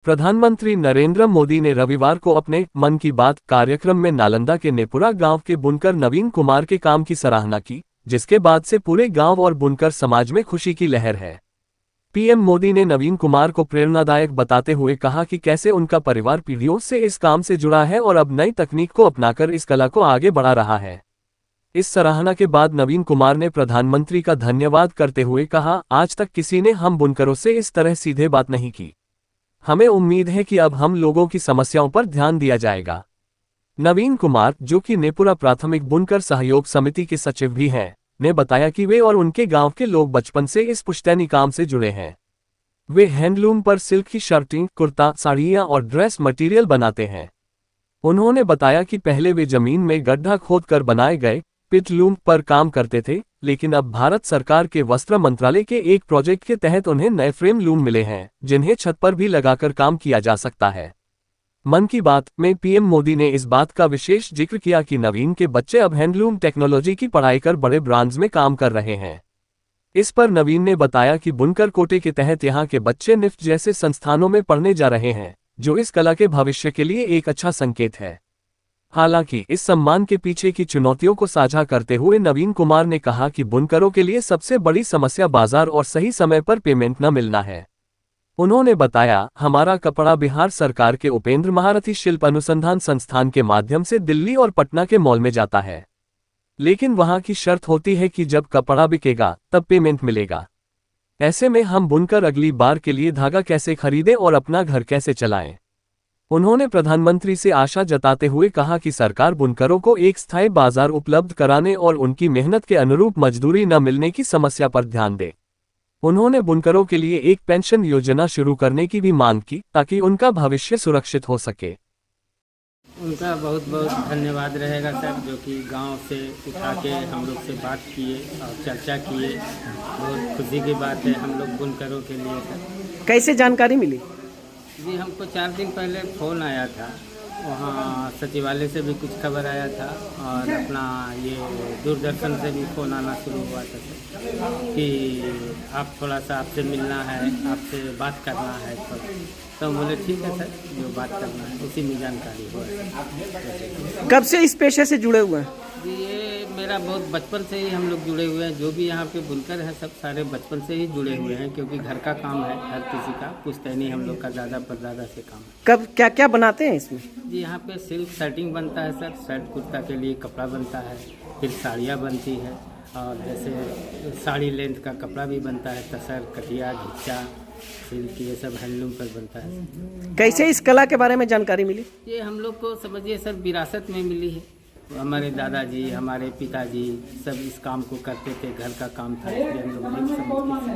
प्रधानमंत्री नरेंद्र मोदी ने रविवार को अपने मन की बात कार्यक्रम में नालंदा के नेपुरा गांव के बुनकर नवीन कुमार के काम की सराहना की, जिसके बाद से पूरे गांव और बुनकर समाज में खुशी की लहर है। पीएम मोदी ने नवीन कुमार को प्रेरणादायक बताते हुए कहा कि कैसे उनका परिवार पीढ़ियों से इस काम से जुड़ा है और अब नई तकनीक को अपनाकर इस कला को आगे बढ़ा रहा है। इस सराहना के बाद नवीन कुमार ने प्रधानमंत्री का धन्यवाद करते हुए कहा, आज तक किसी ने हम बुनकरों से इस तरह सीधे बात नहीं की। हमें उम्मीद है कि अब हम लोगों की समस्याओं पर ध्यान दिया जाएगा। नवीन कुमार, जो कि नेपुरा प्राथमिक बुनकर सहयोग समिति के सचिव भी हैं, ने बताया कि वे और उनके गांव के लोग बचपन से इस पुश्तैनी काम से जुड़े हैं। वे हैंडलूम पर सिल्क की शर्टें, कुर्ता, साड़ियां और ड्रेस मटेरियल बनाते हैं। उन्होंने बताया कि पहले वे जमीन में गड्ढा खोदकर बनाए गए पिटलूम पर काम करते थे, लेकिन अब भारत सरकार के वस्त्र मंत्रालय के एक प्रोजेक्ट के तहत उन्हें नए फ्रेम लूम मिले हैं, जिन्हें छत पर भी लगाकर काम किया जा सकता है। मन की बात में पीएम मोदी ने इस बात का विशेष जिक्र किया कि नवीन के बच्चे अब हैंडलूम टेक्नोलॉजी की पढ़ाई कर बड़े ब्रांड्स में काम कर रहे हैं। इस पर नवीन ने बताया कि बुनकर कोटे के तहत यहाँ के बच्चे निफ्ट जैसे संस्थानों में पढ़ने जा रहे हैं, जो इस कला के भविष्य के लिए एक अच्छा संकेत है। हालांकि इस सम्मान के पीछे की चुनौतियों को साझा करते हुए नवीन कुमार ने कहा कि बुनकरों के लिए सबसे बड़ी समस्या बाजार और सही समय पर पेमेंट न मिलना है। उन्होंने बताया, हमारा कपड़ा बिहार सरकार के उपेंद्र महारथी शिल्प अनुसंधान संस्थान के माध्यम से दिल्ली और पटना के मॉल में जाता है, लेकिन वहां की शर्त होती है कि जब कपड़ा बिकेगा तब पेमेंट मिलेगा। ऐसे में हम बुनकर अगली बार के लिए धागा कैसे खरीदें और अपना घर कैसे चलाएं। उन्होंने प्रधानमंत्री से आशा जताते हुए कहा कि सरकार बुनकरों को एक स्थायी बाजार उपलब्ध कराने और उनकी मेहनत के अनुरूप मजदूरी न मिलने की समस्या पर ध्यान दे। उन्होंने बुनकरों के लिए एक पेंशन योजना शुरू करने की भी मांग की, ताकि उनका भविष्य सुरक्षित हो सके। उनका बहुत बहुत धन्यवाद रहेगा सर, जो कि गांव से उठा के हम लोग से बात किए और चर्चा किए। बहुत खुशी की बात है हम लोग बुनकरों के लिए सर। कैसे जानकारी मिली? जी, हमको 4 दिन पहले फ़ोन आया था, वहाँ सचिवालय से भी कुछ खबर आया था और अपना ये दूरदर्शन से भी फ़ोन आना शुरू हुआ था सर कि आप थोड़ा सा आपसे मिलना है, आपसे बात करना है। तो बोले ठीक है सर, जो बात करना है उसी में जानकारी हुआ। कब से इस पेशे से जुड़े हुए हैं? जी, ये मेरा बहुत बचपन से ही हम लोग जुड़े हुए हैं। जो भी यहाँ पे बुनकर हैं सब सारे बचपन से ही जुड़े हुए हैं, क्योंकि घर का काम है हर किसी का। पुश्तैनी हम लोग का दादा परदादा से काम है। कब क्या क्या बनाते हैं इसमें? जी, यहाँ पे सिल्क शर्टिंग बनता है सर, शर्ट कुर्ता के लिए कपड़ा बनता है, फिर साड़ियाँ बनती है और जैसे साड़ी लेंथ का कपड़ा भी बनता है, तसर, कटिया, घिच्चा, सिल्क, ये सब हैंडलूम पर बनता है। कैसे इस कला के बारे में जानकारी मिली? ये हम लोग को समझिए सर विरासत में मिली है। हमारे दादाजी, हमारे पिताजी सब इस काम को करते थे, घर का काम था, इसलिए हम लोग देख समझते।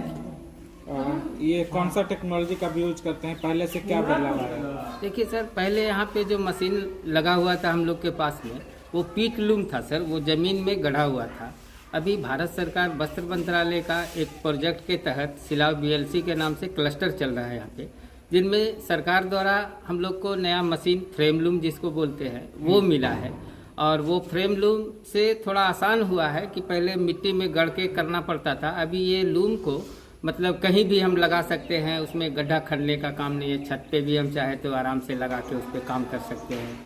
ये कौन सा टेक्नोलॉजी का यूज करते हैं? पहले से क्या बदलाव आ रहा है? देखिए सर, पहले यहाँ पे जो मशीन लगा हुआ था हम लोग के पास में, वो पीट लूम था सर, वो ज़मीन में गढ़ा हुआ था। अभी भारत सरकार वस्त्र मंत्रालय का एक प्रोजेक्ट के तहत सिलाव बीएलसी के नाम से क्लस्टर चल रहा है यहाँ पे, जिनमें सरकार द्वारा हम लोग को नया मशीन फ्रेम लूम जिसको बोलते हैं वो मिला है। और वो फ्रेम लूम से थोड़ा आसान हुआ है कि पहले मिट्टी में गढ़ के करना पड़ता था, अभी ये लूम को मतलब कहीं भी हम लगा सकते हैं, उसमें गड्ढा खनने का काम नहीं है। छत पे भी हम चाहे तो आराम से लगा के उस पर काम कर सकते हैं।